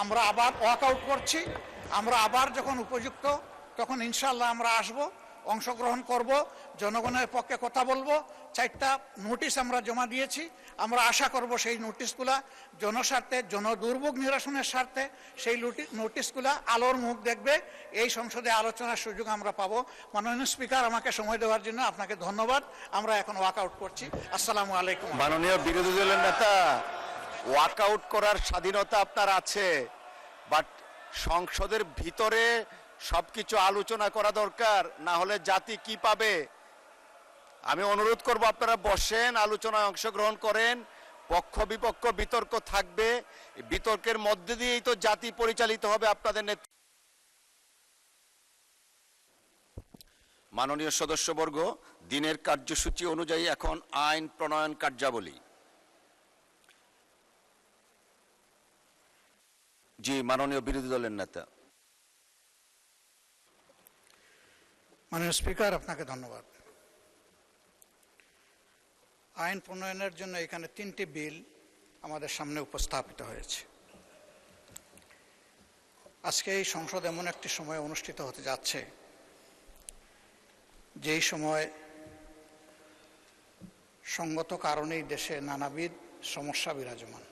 আমরা আবার ওয়াকআউট করছি। আমরা আবার যখন উপযুক্ত তখন ইনশাআল্লাহ আমরা আসব, অংশগ্রহণ করব, জনগণের পক্ষে কথা বলবো। 4টা নোটিশ আমরা জমা দিয়েছি। আমরা আশা করব সেই নোটিশগুলা জনস্বার্থে, জনদুর্ভোগ নিরসনের স্বার্থে সেই নোটিশগুলা আলোর মুখ দেখবে। এই সংসদে আলোচনার সুযোগ আমরা পাবো। মাননীয় স্পিকার, আমাকে সময় দেওয়ার জন্য আপনাকে ধন্যবাদ। আমরা এখন ওয়াকআউট করছি। আসসালামু আলাইকুম। মাননীয় বিরোধী দলের নেতা, ওয়াকআউট করার স্বাধীনতা আপনার আছে, বাট সংসদের ভিতরে সবকিছু আলোচনা করা দরকার, না হলে জাতি কি পাবে? আমি অনুরোধ করব আপনারা বসেন, আলোচনায় অংশগ্রহণ করেন, পক্ষ বিপক্ষ বিতর্ক থাকবে, বিতর্কের মধ্যে দিয়েই তো জাতি পরিচালিত হবে আপনাদের নেতৃত্বে। মাননীয় সদস্যবর্গ, দিনের কার্যসূচি অনুযায়ী এখন আইন প্রণয়ন কার্যাবলী। জি, মাননীয় বিরোধী দলের নেতা। মাননীয় স্পিকার, আপনাকে ধন্যবাদ। আইন প্রণয়নের জন্য এখানে 3টি বিল আমাদের সামনে উপস্থাপিত হয়েছে। আজকে এই সংসদ এমন একটি সময় অনুষ্ঠিত হতে যাচ্ছে যেই সময় সঙ্গত কারণেই দেশে নানাবিধ সমস্যা বিরাজমান।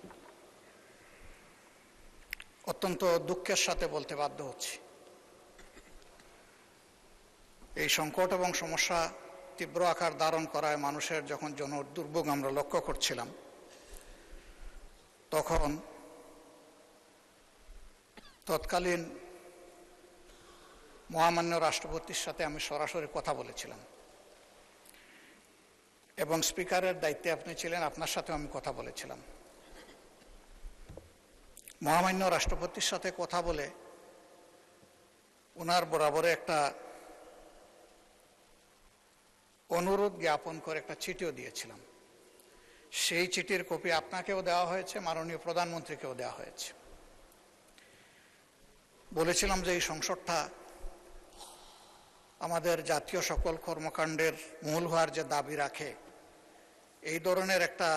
অত্যন্ত দুঃখের সাথে বলতে বাধ্য হচ্ছি, এই সংকট এবং সমস্যা তীব্র আকার ধারণ করায় মানুষের যখন জনদুর্ভোগ আমরা লক্ষ্য করছিলাম, তখন তৎকালীন মহামান্য রাষ্ট্রপতির সাথে আমি সরাসরি কথা বলেছিলাম এবং স্পিকারের দায়িত্বে আপনি ছিলেন, আপনার সাথেও আমি কথা বলেছিলাম। মহামান্য রাষ্ট্রপতির সাথে কথা বলে ওনার বরাবরে একটা অনুরোধ জ্ঞাপন করে একটা চিঠিও দিয়েছিলাম। সেই চিঠির কপি আপনাকেও দেওয়া হয়েছে, মাননীয় প্রধানমন্ত্রীকেও দেওয়া হয়েছে। বলেছিলাম যে এই সংসদটা আমাদের জাতীয় সকল কর্মকাণ্ডের মূল হওয়ার যে দাবি রাখে, এই ধরনের একটা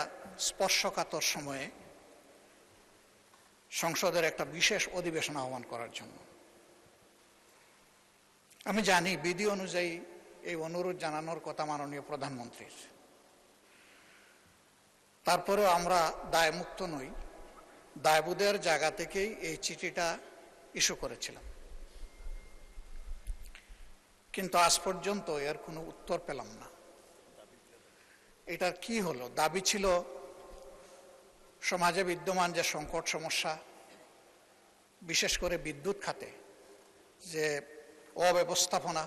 স্পর্শকাতর সময়ে সংসদের একটা বিশেষ অধিবেশন আহ্বান করার জন্য। আমি জানি বিধি অনুযায়ী এই অনুরোধ জানানোর কথা মাননীয় প্রধানমন্ত্রীর, তারপরেও আমরা দায়মুক্ত নই, দায়বোধের জায়গা থেকেই এই চিঠিটা ইস্যু করেছিলাম। কিন্তু আজ পর্যন্ত এর কোনো উত্তর পেলাম না। এটার কি হলো? দাবি ছিল সমাজে বিদ্যমান যে সংকট সমস্যা, বিশেষ করে বিদ্যুৎ খাতে যে অব্যবস্থাপনা,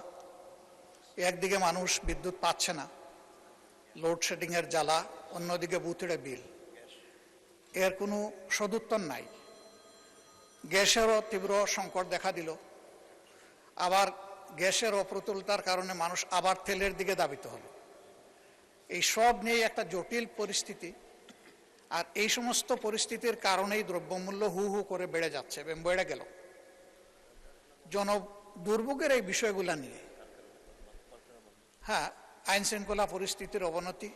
একদিকে মানুষ বিদ্যুৎ পাচ্ছে না, লোডশেডিংয়ের জ্বালা, অন্যদিকে বুথড়ে বিল, এর কোনো সদুত্তর নাই। গ্যাসেরও তীব্র সংকট দেখা দিল, আবার গ্যাসের অপ্রতুলতার কারণে মানুষ আবার তেলের দিকে ধাবিত হলো। এই সব নিয়ে একটা জটিল পরিস্থিতি, আর এই সমস্ত পরিস্থিতির কারণেই দ্রব্যমূল্য হু হু করে বেড়ে যাচ্ছে এবং বেড়ে গেল। জনদুর্ভোগের এই বিষয়গুলো নিয়ে, হ্যাঁ, আইন শৃঙ্খলা পরিস্থিতির অবনতি।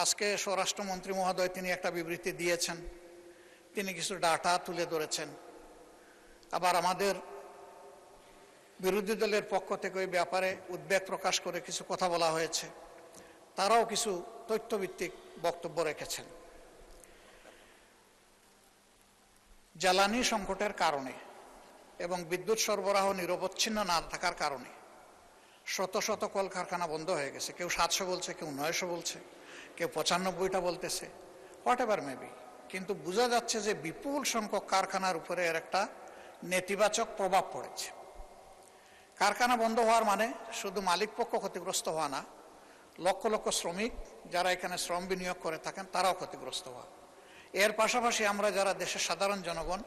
আজকে স্বরাষ্ট্রমন্ত্রী মহোদয় তিনি একটা বিবৃতি দিয়েছেন, তিনি কিছু ডাটা তুলে ধরেছেন। আবার আমাদের বিরোধী দলের পক্ষ থেকে ওই ব্যাপারে উদ্বেগ প্রকাশ করে কিছু কথা বলা হয়েছে, তারাও কিছু তথ্যভিত্তিক বক্তব্য রেখেছেন। জ্বালানি সংকটের কারণে এবং বিদ্যুৎ সরবরাহ নিরবচ্ছিন্ন না থাকার কারণে শত শত কলকারখানা বন্ধ হয়ে গেছে। কেউ 700 বলছে, কেউ 900 বলছে, কেউ 95টা বলতেছে, হোয়াট এভার মেবি। কিন্তু বোঝা যাচ্ছে যে বিপুল সংখ্যক কারখানার উপরে এর একটা নেতিবাচক প্রভাব পড়েছে। কারখানা বন্ধ হওয়ার মানে শুধু মালিক পক্ষ ক্ষতিগ্রস্ত হওয়া না, লক্ষ লক্ষ শ্রমিক যারা এখানে শ্রম বিনিয়োগ করে থাকেন তারাও ক্ষতিগ্রস্ত হওয়া। এর পাশাপাশি আমরা যারা দেশের সাধারণ জনগণ,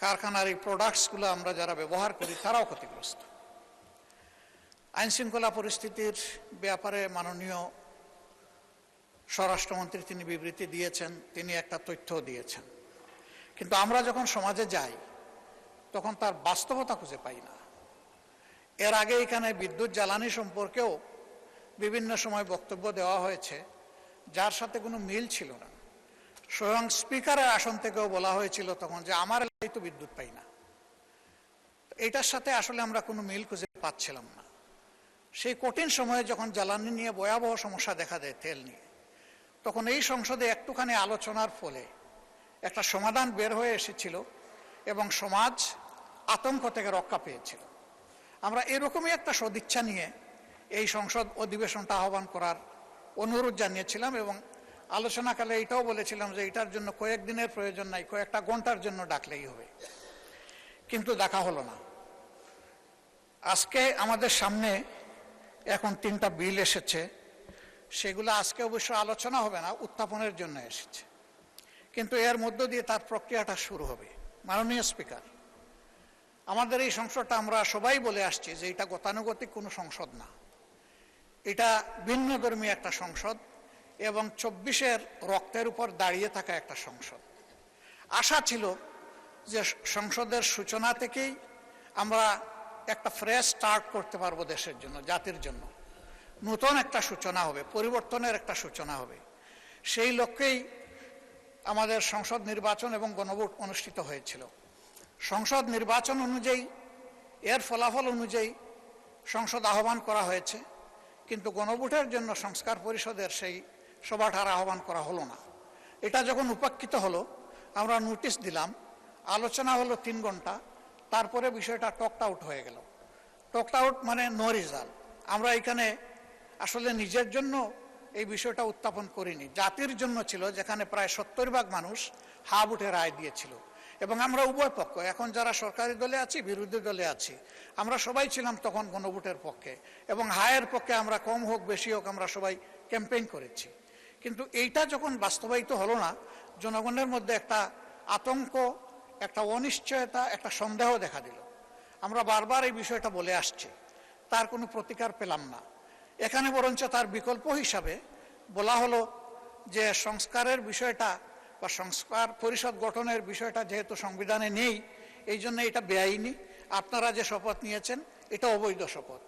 কারখানার এই প্রোডাক্টসগুলো আমরা যারা ব্যবহার করি তারাও ক্ষতিগ্রস্ত। আইন শৃঙ্খলা পরিস্থিতির ব্যাপারে মাননীয় স্বরাষ্ট্রমন্ত্রী তিনি বিবৃতি দিয়েছেন, তিনি একটা তথ্য দিয়েছেন, কিন্তু আমরা যখন সমাজে যাই তখন তার বাস্তবতা খুঁজে পাই না। এর আগে এখানে বিদ্যুৎ জ্বালানি সম্পর্কেও বিভিন্ন সময় বক্তব্য দেওয়া হয়েছে যার সাথে কোনো মিল ছিল না। স্বয়ং স্পিকারের আসন থেকেও বলা হয়েছিল তখন যে আমার এলাকায় তো বিদ্যুৎ পাই না। এইটার সাথে আসলে আমরা কোনো মিল খুঁজে পাচ্ছিলাম না। সেই কঠিন সময়ে যখন জ্বালানি নিয়ে ভয়াবহ সমস্যা দেখা দেয় তেল নিয়ে, তখন এই সংসদে একটুখানি আলোচনার ফলে একটা সমাধান বের হয়ে এসেছিল এবং সমাজ আতঙ্ক থেকে রক্ষা পেয়েছিল। আমরা এরকমই একটা সদিচ্ছা নিয়ে এই সংসদ অধিবেশনটা আহ্বান করার অনুরোধ জানিয়েছিলাম এবং আলোচনাকালে এটাও বলেছিলাম যে এটার জন্য কয়েকদিনের প্রয়োজন নাই, কয়েকটা ঘন্টার জন্য ডাকলেই হবে। কিন্তু দেখা হলো না। আজকে আমাদের সামনে এখন 3টা বিল এসেছে, সেগুলো আজকে অবশ্য আলোচনা হবে না, উত্থাপনের জন্য এসেছে, কিন্তু এর মধ্য দিয়ে তার প্রক্রিয়াটা শুরু হবে। মাননীয় স্পিকার, আমাদের এই সংসদটা আমরা সবাই বলে আসছি যে এটা গতানুগতিক কোনো সংসদ না, এটা ভিন্ন ধর্মী একটা সংসদ এবং 24-এর রক্তের উপর দাঁড়িয়ে থাকা একটা সংসদ। আশা ছিল যে সংসদের সূচনা থেকেই আমরা একটা ফ্রেশ স্টার্ট করতে পারবো দেশের জন্য, জাতির জন্য। নতুন একটা সূচনা হবে, পরিবর্তনের একটা সূচনা হবে। সেই লক্ষ্যেই আমাদের সংসদ নির্বাচন এবং গণভোট অনুষ্ঠিত হয়েছিল। সংসদ নির্বাচন অনুযায়ী, এর ফলাফল অনুযায়ী সংসদ আহ্বান করা হয়েছে, কিন্তু গণভোটের জন্য সংস্কার পরিষদের সেই সভাটার আহ্বান করা হলো না। এটা যখন উপেক্ষিত হলো, আমরা নোটিশ দিলাম, আলোচনা হলো 3 ঘন্টা, তারপরে বিষয়টা টকড আউট হয়ে গেল। টকড আউট মানে নো রেজাল্ট। আমরা এখানে আসলে নিজের জন্য এই বিষয়টা উত্থাপন করিনি, জাতির জন্য ছিল, যেখানে প্রায় 70% মানুষ হা ভোটে রায় দিয়েছিল এবং আমরা উভয় পক্ষ, এখন যারা সরকারি দলে আছি, বিরোধী দলে আছি, আমরা সবাই ছিলাম তখন গণভোটের পক্ষে এবং হায়ের পক্ষে। আমরা কম হোক বেশি হোক আমরা সবাই ক্যাম্পেইন করেছি। কিন্তু এইটা যখন বাস্তবায়িত হলো না, জনগণের মধ্যে একটা আতঙ্ক, একটা অনিশ্চয়তা, একটা সন্দেহ দেখা দিল। আমরা বারবার এই বিষয়টা বলে আসছি, তার কোনো প্রতিকার পেলাম না। এখানে বরঞ্চ তার বিকল্প হিসাবে বলা হলো যে সংস্কারের বিষয়টা বা সংস্কার পরিষদ গঠনের বিষয়টা যেহেতু সংবিধানে নেই, এই জন্য এটা বেআইনি, আপনারা যে শপথ নিয়েছেন এটা অবৈধ শপথ।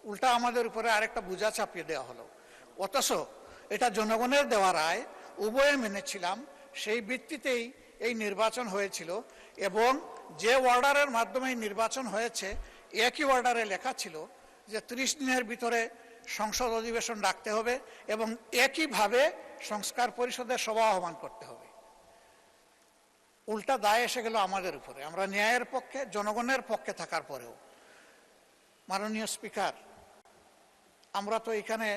উল্টা আমাদের উপরে আরেকটা বোঝা চাপিয়ে দেওয়া হলো। অথচ এটা জনগণের দেওয়া রায়, উভয়ে মেনেছিলাম, সেই ভিত্তিতেই এই নির্বাচন হয়েছিল এবং যে অর্ডারের মাধ্যমে নির্বাচন হয়েছে, একই অর্ডারে লেখা ছিল যে 30 দিনের ভিতরে সংসদ অধিবেশন ডাকতে হবে এবং একইভাবে সংস্কার পরিষদের সভা আহ্বান করতে হবে। উল্টা দায় এসে গেল আমাদের উপরে, আমরা ন্যায়ের পক্ষে, জনগণের পক্ষে থাকার পরেও। মাননীয় স্পিকার, আমরা তো এখানে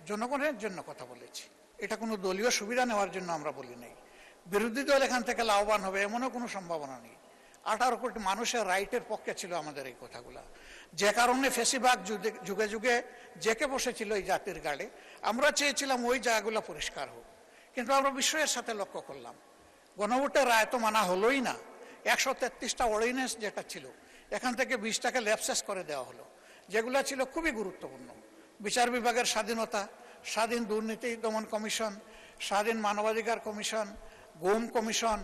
জনগণের জন্য কথা বলেছি, এটা কোনো দলীয় সুবিধা নেওয়ার জন্য আমরা বলি নাই। বিরোধী দল এখান থেকে লাভবান হবে এমনও কোনো সম্ভাবনা নেই। 18 কোটি মানুষের রাইটের পক্ষে ছিল আমাদের এই কথাগুলা, যে কারণে ফেসিবাদ যুগে যুগে জেকে বসেছিল এই জাতির গাড়ে। আমরা চেয়েছিলাম ওই জায়গাগুলো পরিষ্কার হোক, কিন্তু আমরা বিষয়ের সাথে লক্ষ্য করলাম গণভোটের রায় তো মানা হলোই না। 133টা অর্ডিন্যান্স যেটা ছিল, এখান থেকে 20টাকে ল্যাপসেস করে দেওয়া হলো, যেগুলো ছিল খুবই গুরুত্বপূর্ণ। বিচার বিভাগের স্বাধীনতা, স্বাধীন দুর্নীতি দমন কমিশন, স্বাধীন মানবাধিকার কমিশন, গুম কমিশন,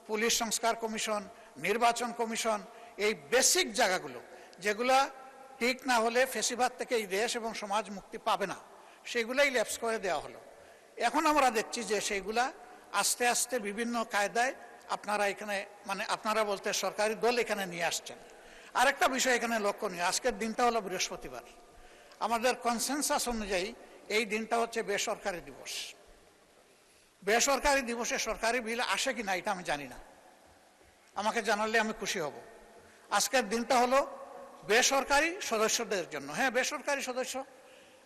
পুলিশ সংস্কার কমিশন, নির্বাচন কমিশন, এই বেসিক জায়গাগুলো যেগুলা ঠিক না হলে ফেসিবাদ থেকে এই দেশ এবং সমাজ মুক্তি পাবে না, সেগুলাই ল্যাপস করে দেওয়া হলো। এখন আমরা দেখছি যে সেইগুলা আস্তে আস্তে বিভিন্ন কায়দায় আপনারা এখানে, মানে আপনারা বলতে সরকারি দল এখানে নিয়ে আসছেন। আরেকটা বিষয় এখানে লক্ষণীয়, আজকের দিনটা হলো বৃহস্পতিবার। আমাদের কনসেনসাস অনুযায়ী এই দিনটা হচ্ছে বেসরকারি দিবস। বেসরকারি দিবসে সরকারি বিল আসে কিনা এটা আমি জানি না, আমাকে জানালে আমি খুশি হব। আজকের দিনটা হলো বেসরকারি সদস্যদের জন্য। হ্যাঁ, বেসরকারি সদস্য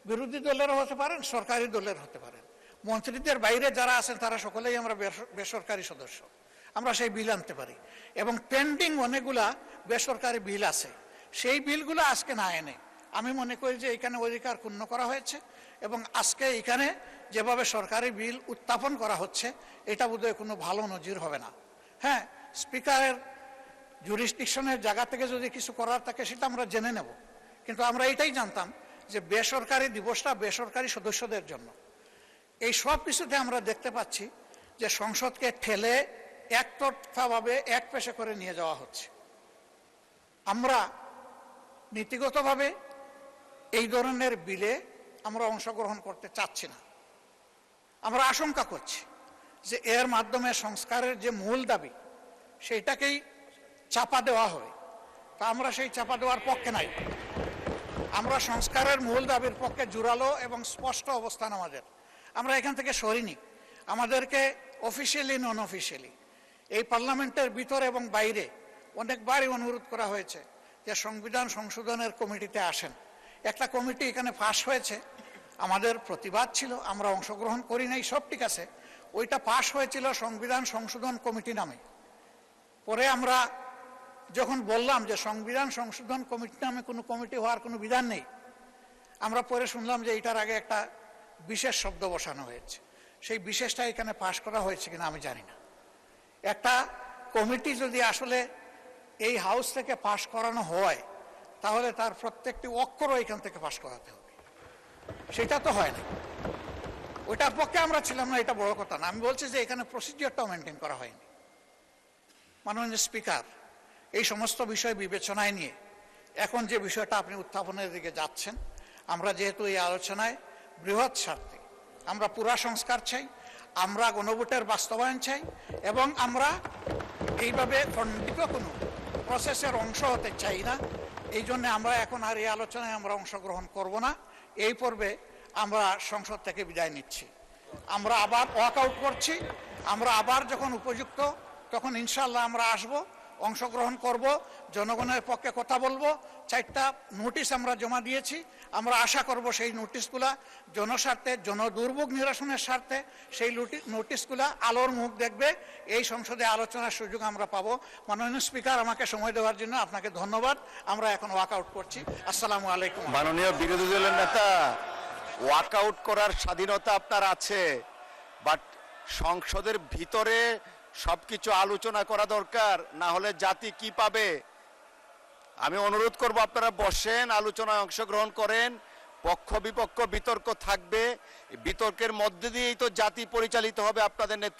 বিরোধী দলেরও হতে পারেন, সরকারি দলের হতে পারেন, মন্ত্রীদের বাইরে যারা আছেন তারা সকলেই আমরা বেসরকারি সদস্য। আমরা সেই বিল আনতে পারি এবং পেন্ডিং অনেকগুলা বেসরকারি বিল আছে, সেই বিলগুলো আজকে না এনে আমি মনে করি যে এখানে অধিকার ক্ষুণ্ণ করা হয়েছে এবং আজকে এখানে যেভাবে সরকারি বিল উত্থাপন করা হচ্ছে এটা বোধহয় কোনো ভালো নজির হবে না। হ্যাঁ, স্পিকারের জুরিসডিকশনের জায়গা থেকে যদি কিছু করার থাকে সেটা আমরা জেনে নেব, কিন্তু আমরা এটাই জানতাম যে বেসরকারি দিবসটা বেসরকারি সদস্যদের জন্য। এই সব কিছুতে আমরা দেখতে পাচ্ছি যে সংসদকে ঠেলে একতরফাভাবে এক পেশে করে নিয়ে যাওয়া হচ্ছে। আমরা নীতিগতভাবে এই ধরনের বিলে আমরা অংশগ্রহণ করতে চাচ্ছি না। আমরা আশঙ্কা করছি যে এর মাধ্যমে সংস্কারের যে মূল দাবি সেইটাকেই চাপা দেওয়া হয়। তা আমরা সেই চাপা দেওয়ার পক্ষে নাই। আমরা সংস্কারের মূল দাবির পক্ষে জোরালো এবং স্পষ্ট অবস্থান আমাদের। আমরা এখান থেকে সরিনি। আমাদেরকে অফিসিয়ালি নন অফিসিয়ালি এই পার্লামেন্টের ভিতরে এবং বাইরে অনেকবারই অনুরোধ করা হয়েছে যে সংবিধান সংশোধনের কমিটিতে আসেন। একটা কমিটি এখানে পাশ হয়েছে, আমাদের প্রতিবাদ ছিল, আমরা অংশগ্রহণ করি নাই, সব ঠিক আছে। ওইটা পাশ হয়েছিল সংবিধান সংশোধন কমিটি নামে। পরে আমরা যখন বললাম যে সংবিধান সংশোধন কমিটি নামে কোনো কমিটি হওয়ার কোনো বিধান নেই, আমরা পরে শুনলাম যে এটার আগে একটা বিশেষ শব্দ বসানো হয়েছে। সেই বিশেষটা এখানে পাশ করা হয়েছে কিনা আমি জানি না। একটা কমিটি যদি আসলে এই হাউস থেকে পাশ করানো হয় তাহলে তার প্রত্যেকটি অক্ষরও এখান থেকে পাশ করাতে হবে। সেটা তো হয় না। ওইটার পক্ষে আমরা ছিলাম না, এটা বড় কথা না। আমি বলছি যে এখানে প্রসিডিওরটাও মেনটেন করা হয়নি। মাননীয় স্পিকার, এই সমস্ত বিষয় বিবেচনায় নিয়ে এখন যে বিষয়টা আপনি উত্থাপনের দিকে যাচ্ছেন, আমরা যেহেতু এই আলোচনায় বৃহৎ স্বার্থে আমরা পুরা সংস্কার চাই, আমরা গণভোটের বাস্তবায়ন চাই এবং আমরা এইভাবে খণ্ডিত কোনো প্রসেসের অংশ হতে চাই না। এই জন্য আমরা এখন আর এই আলোচনায় আমরা অংশগ্রহণ করব না। এই পর্বে আমরা সংসদ থেকে বিদায় নিচ্ছি। আমরা আবার ওয়াক আউট করছি। আমরা আবার যখন উপযুক্ত তখন ইনশাআল্লাহ আমরা আসব, অংশগ্রহণ করব, জনগণের পক্ষে কথা বলবো। 4টা নোটিশ আমরা জমা দিয়েছি। আমরা আশা করব সেই নোটিশগুলা জনস্বার্থে, জনদুর্ভোগ নিরসনের স্বার্থে সেই নোটিশগুলা আলোর মুখ দেখবে। এই সংসদে আলোচনার সুযোগ আমরা পাবো। মাননীয় স্পিকার, আমাকে সময় দেওয়ার জন্য আপনাকে ধন্যবাদ। আমরা এখন ওয়াক আউট করছি। আসসালামু আলাইকুম। মাননীয় বিরোধী দলের নেতা, ওয়াক আউট করার স্বাধীনতা আপনার আছে, বাট সংসদের ভিতরে সবকিছু আলোচনা করা দরকার, না হলে জাতি কি পাবে? আমি অনুরোধ করব আপনারা বসেন, আলোচনায় অংশগ্রহণ করেন। পক্ষ বিপক্ষ বিতর্ক থাকবে, বিতর্কের মধ্যে দিয়েই তো জাতি পরিচালিত হবে আপনাদের নেতৃত্বে।